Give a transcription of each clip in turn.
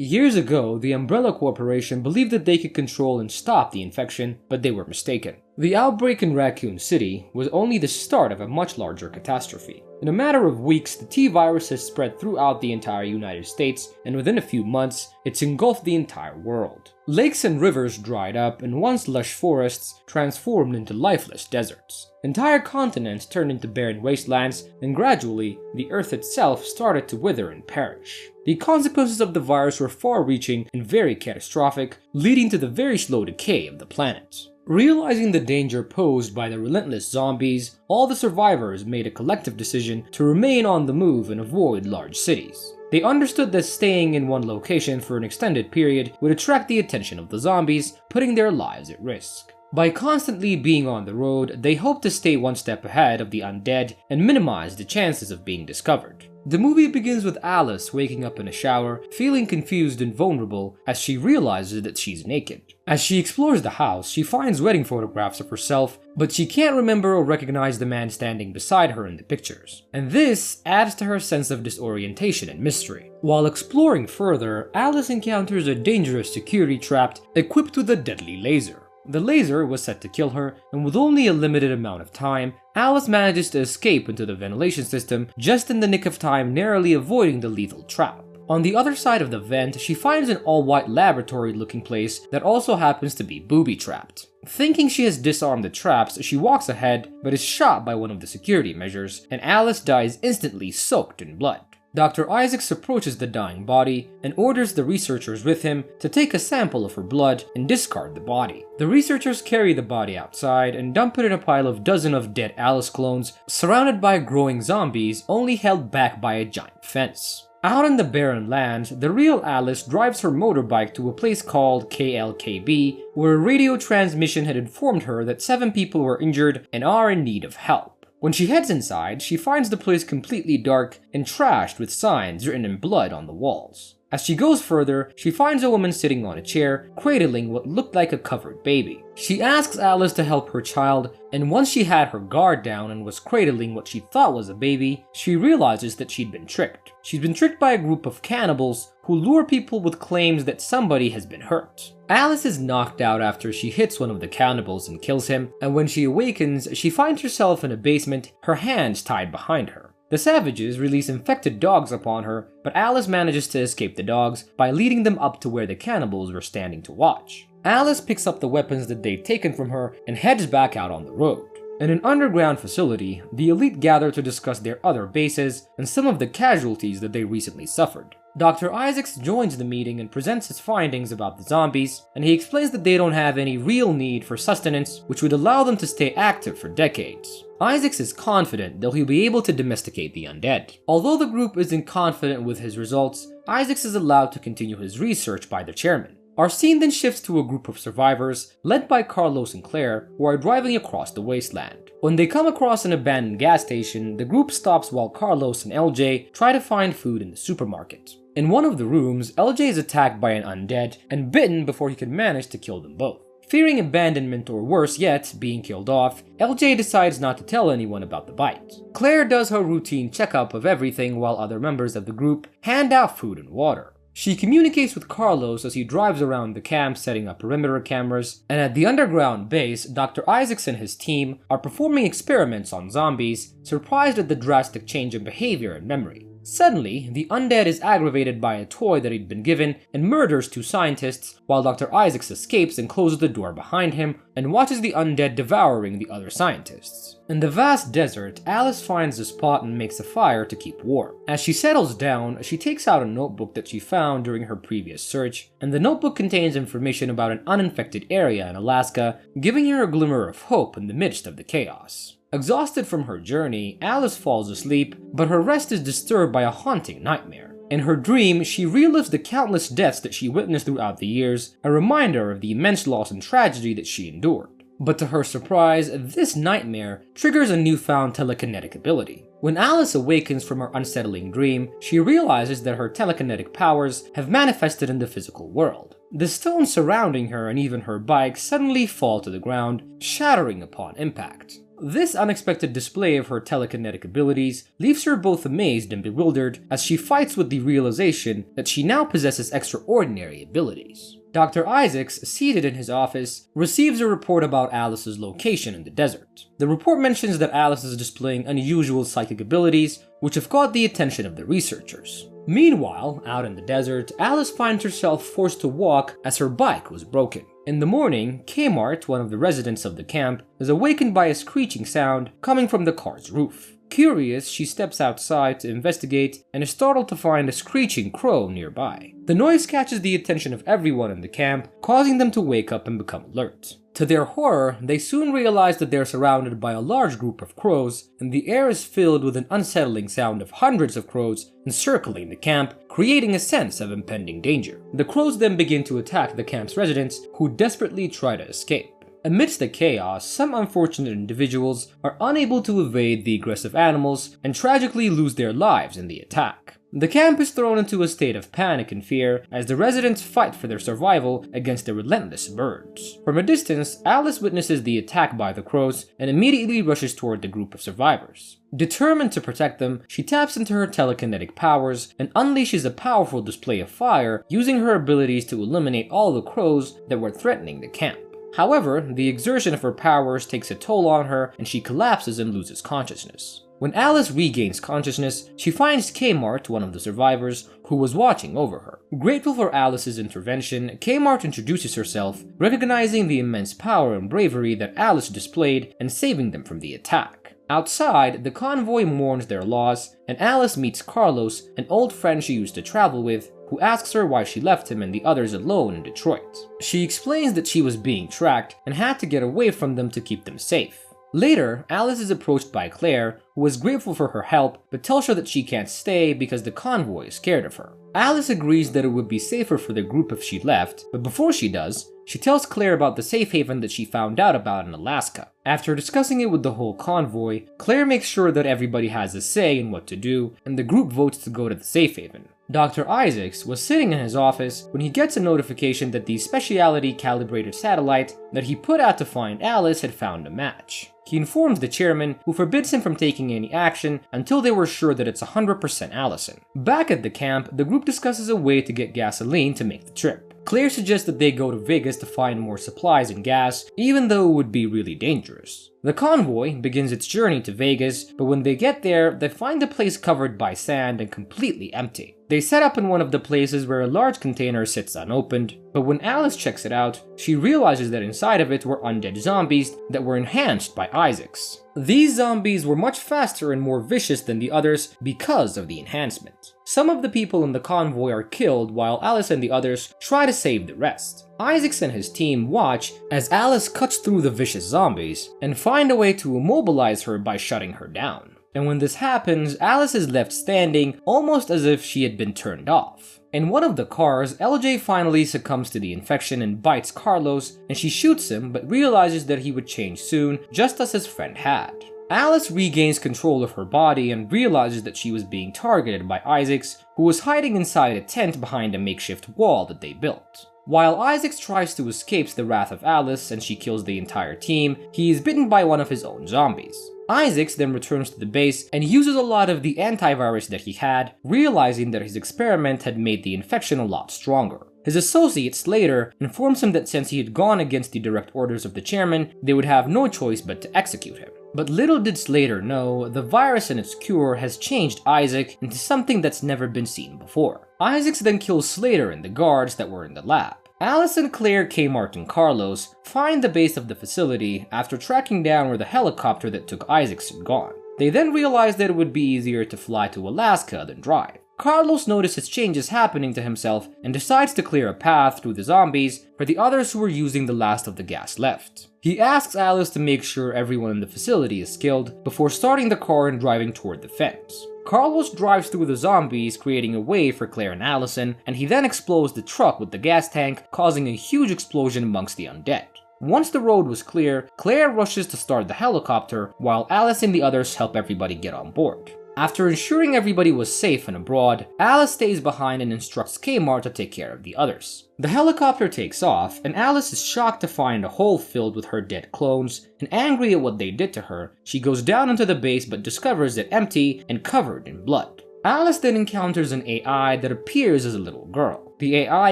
Years ago, the Umbrella Corporation believed that they could control and stop the infection, but they were mistaken. The outbreak in Raccoon City was only the start of a much larger catastrophe. In a matter of weeks, the T-virus has spread throughout the entire United States, and within a few months, it's engulfed the entire world. Lakes and rivers dried up, and once lush forests transformed into lifeless deserts. Entire continents turned into barren wastelands, and gradually, the Earth itself started to wither and perish. The consequences of the virus were far-reaching and very catastrophic, leading to the very slow decay of the planet. Realizing the danger posed by the relentless zombies, all the survivors made a collective decision to remain on the move and avoid large cities. They understood that staying in one location for an extended period would attract the attention of the zombies, putting their lives at risk. By constantly being on the road, they hoped to stay one step ahead of the undead and minimize the chances of being discovered. The movie begins with Alice waking up in a shower, feeling confused and vulnerable as she realizes that she's naked. As she explores the house, she finds wedding photographs of herself, but she can't remember or recognize the man standing beside her in the pictures. And this adds to her sense of disorientation and mystery. While exploring further, Alice encounters a dangerous security trap equipped with a deadly laser. The laser was set to kill her, and with only a limited amount of time, Alice manages to escape into the ventilation system just in the nick of time, narrowly avoiding the lethal trap. On the other side of the vent, she finds an all-white laboratory-looking place that also happens to be booby-trapped. Thinking she has disarmed the traps, she walks ahead, but is shot by one of the security measures, and Alice dies instantly soaked in blood. Dr. Isaacs approaches the dying body and orders the researchers with him to take a sample of her blood and discard the body. The researchers carry the body outside and dump it in a pile of dozens of dead Alice clones, surrounded by growing zombies, only held back by a giant fence. Out in the barren lands, the real Alice drives her motorbike to a place called KLKB, where a radio transmission had informed her that 7 people were injured and are in need of help. When she heads inside, she finds the place completely dark and trashed with signs written in blood on the walls. As she goes further, she finds a woman sitting on a chair, cradling what looked like a covered baby. She asks Alice to help her child, and once she had her guard down and was cradling what she thought was a baby, she realizes that she'd been tricked. She's been tricked by a group of cannibals who lure people with claims that somebody has been hurt. Alice is knocked out after she hits one of the cannibals and kills him, and when she awakens, she finds herself in a basement, her hands tied behind her. The savages release infected dogs upon her, but Alice manages to escape the dogs by leading them up to where the cannibals were standing to watch. Alice picks up the weapons that they've taken from her and heads back out on the road. In an underground facility, the elite gather to discuss their other bases and some of the casualties that they recently suffered. Dr. Isaacs joins the meeting and presents his findings about the zombies, and he explains that they don't have any real need for sustenance, which would allow them to stay active for decades. Isaacs is confident that he'll be able to domesticate the undead. Although the group isn't confident with his results, Isaacs is allowed to continue his research by the chairman. Our scene then shifts to a group of survivors, led by Carlos and Claire, who are driving across the wasteland. When they come across an abandoned gas station, the group stops while Carlos and LJ try to find food in the supermarket. In one of the rooms, LJ is attacked by an undead and bitten before he can manage to kill them both. Fearing abandonment or worse yet, being killed off, LJ decides not to tell anyone about the bite. Claire does her routine checkup of everything while other members of the group hand out food and water. She communicates with Carlos as he drives around the camp setting up perimeter cameras, and at the underground base, Dr. Isaacs and his team are performing experiments on zombies, surprised at the drastic change in behavior and memory. Suddenly, the undead is aggravated by a toy that he'd been given and murders 2 scientists, while Dr. Isaacs escapes and closes the door behind him and watches the undead devouring the other scientists. In the vast desert, Alice finds a spot and makes a fire to keep warm. As she settles down, she takes out a notebook that she found during her previous search, and the notebook contains information about an uninfected area in Alaska, giving her a glimmer of hope in the midst of the chaos. Exhausted from her journey, Alice falls asleep, but her rest is disturbed by a haunting nightmare. In her dream, she relives the countless deaths that she witnessed throughout the years, a reminder of the immense loss and tragedy that she endured. But to her surprise, this nightmare triggers a newfound telekinetic ability. When Alice awakens from her unsettling dream, she realizes that her telekinetic powers have manifested in the physical world. The stones surrounding her and even her bike suddenly fall to the ground, shattering upon impact. This unexpected display of her telekinetic abilities leaves her both amazed and bewildered as she fights with the realization that she now possesses extraordinary abilities. Dr. Isaacs, seated in his office, receives a report about Alice's location in the desert. The report mentions that Alice is displaying unusual psychic abilities, which have caught the attention of the researchers. Meanwhile, out in the desert, Alice finds herself forced to walk as her bike was broken. In the morning, Kmart, one of the residents of the camp, is awakened by a screeching sound coming from the car's roof. Curious, she steps outside to investigate and is startled to find a screeching crow nearby. The noise catches the attention of everyone in the camp, causing them to wake up and become alert. To their horror, they soon realize that they're surrounded by a large group of crows, and the air is filled with an unsettling sound of hundreds of crows encircling the camp, creating a sense of impending danger. The crows then begin to attack the camp's residents, who desperately try to escape. Amidst the chaos, some unfortunate individuals are unable to evade the aggressive animals and tragically lose their lives in the attack. The camp is thrown into a state of panic and fear as the residents fight for their survival against the relentless birds. From a distance, Alice witnesses the attack by the crows and immediately rushes toward the group of survivors. Determined to protect them, she taps into her telekinetic powers and unleashes a powerful display of fire, using her abilities to eliminate all the crows that were threatening the camp. However, the exertion of her powers takes a toll on her and she collapses and loses consciousness. When Alice regains consciousness, she finds Kmart, one of the survivors, who was watching over her. Grateful for Alice's intervention, Kmart introduces herself, recognizing the immense power and bravery that Alice displayed and saving them from the attack. Outside, the convoy mourns their loss, and Alice meets Carlos, an old friend she used to travel with, who asks her why she left him and the others alone in Detroit. She explains that she was being tracked and had to get away from them to keep them safe. Later, Alice is approached by Claire, who is grateful for her help but tells her that she can't stay because the convoy is scared of her. Alice agrees that it would be safer for the group if she left, but before she does, she tells Claire about the safe haven that she found out about in Alaska. After discussing it with the whole convoy, Claire makes sure that everybody has a say in what to do, and the group votes to go to the safe haven. Dr. Isaacs was sitting in his office when he gets a notification that the specialty calibrated satellite that he put out to find Alice had found a match. He informs the chairman, who forbids him from taking any action until they were sure that it's 100% Allison. Back at the camp, the group discusses a way to get gasoline to make the trip. Claire suggests that they go to Vegas to find more supplies and gas, even though it would be really dangerous. The convoy begins its journey to Vegas, but when they get there, they find the place covered by sand and completely empty. They set up in one of the places where a large container sits unopened, but when Alice checks it out, she realizes that inside of it were undead zombies that were enhanced by Isaacs. These zombies were much faster and more vicious than the others because of the enhancement. Some of the people in the convoy are killed while Alice and the others try to save the rest. Isaacs and his team watch as Alice cuts through the vicious zombies and find a way to immobilize her by shutting her down. And when this happens, Alice is left standing almost as if she had been turned off. In one of the cars, LJ finally succumbs to the infection and bites Carlos, and she shoots him but realizes that he would change soon, just as his friend had. Alice regains control of her body and realizes that she was being targeted by Isaacs, who was hiding inside a tent behind a makeshift wall that they built. While Isaacs tries to escape the wrath of Alice and she kills the entire team, he is bitten by one of his own zombies. Isaacs then returns to the base and uses a lot of the antivirus that he had, realizing that his experiment had made the infection a lot stronger. His associate Slater informs him that since he had gone against the direct orders of the chairman, they would have no choice but to execute him. But little did Slater know, the virus and its cure has changed Isaac into something that's never been seen before. Isaacs then kills Slater and the guards that were in the lab. Alice and Claire, Kmart, and Carlos find the base of the facility after tracking down where the helicopter that took Isaacs had gone. They then realize that it would be easier to fly to Alaska than drive. Carlos notices changes happening to himself and decides to clear a path through the zombies for the others who were using the last of the gas left. He asks Alice to make sure everyone in the facility is killed before starting the car and driving toward the fence. Carlos drives through the zombies, creating a way for Claire and Allison, and he then explodes the truck with the gas tank, causing a huge explosion amongst the undead. Once the road was clear, Claire rushes to start the helicopter, while Alice and the others help everybody get on board. After ensuring everybody was safe and abroad, Alice stays behind and instructs Kmart to take care of the others. The helicopter takes off, and Alice is shocked to find a hole filled with her dead clones, and angry at what they did to her, she goes down into the base but discovers it empty and covered in blood. Alice then encounters an AI that appears as a little girl. The AI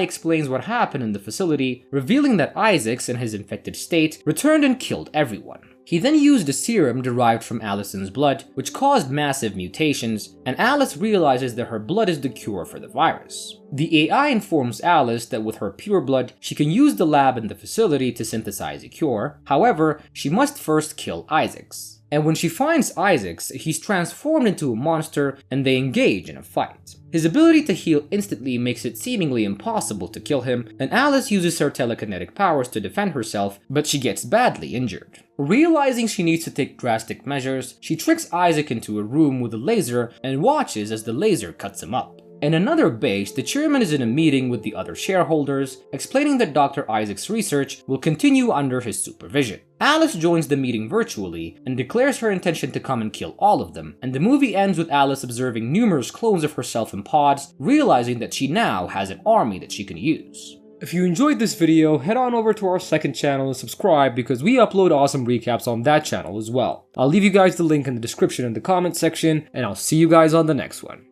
explains what happened in the facility, revealing that Isaacs, in his infected state, returned and killed everyone. He then used a serum derived from Allison's blood, which caused massive mutations, and Alice realizes that her blood is the cure for the virus. The AI informs Alice that with her pure blood, she can use the lab in the facility to synthesize a cure. However, she must first kill Isaacs. And when she finds Isaacs, he's transformed into a monster and they engage in a fight. His ability to heal instantly makes it seemingly impossible to kill him, and Alice uses her telekinetic powers to defend herself, but she gets badly injured. Realizing she needs to take drastic measures, she tricks Isaac into a room with a laser and watches as the laser cuts him up. In another base, the chairman is in a meeting with the other shareholders, explaining that Dr. Isaac's research will continue under his supervision. Alice joins the meeting virtually and declares her intention to come and kill all of them, and the movie ends with Alice observing numerous clones of herself in pods, realizing that she now has an army that she can use. If you enjoyed this video, head on over to our second channel and subscribe because we upload awesome recaps on that channel as well. I'll leave you guys the link in the description and the comment section, and I'll see you guys on the next one.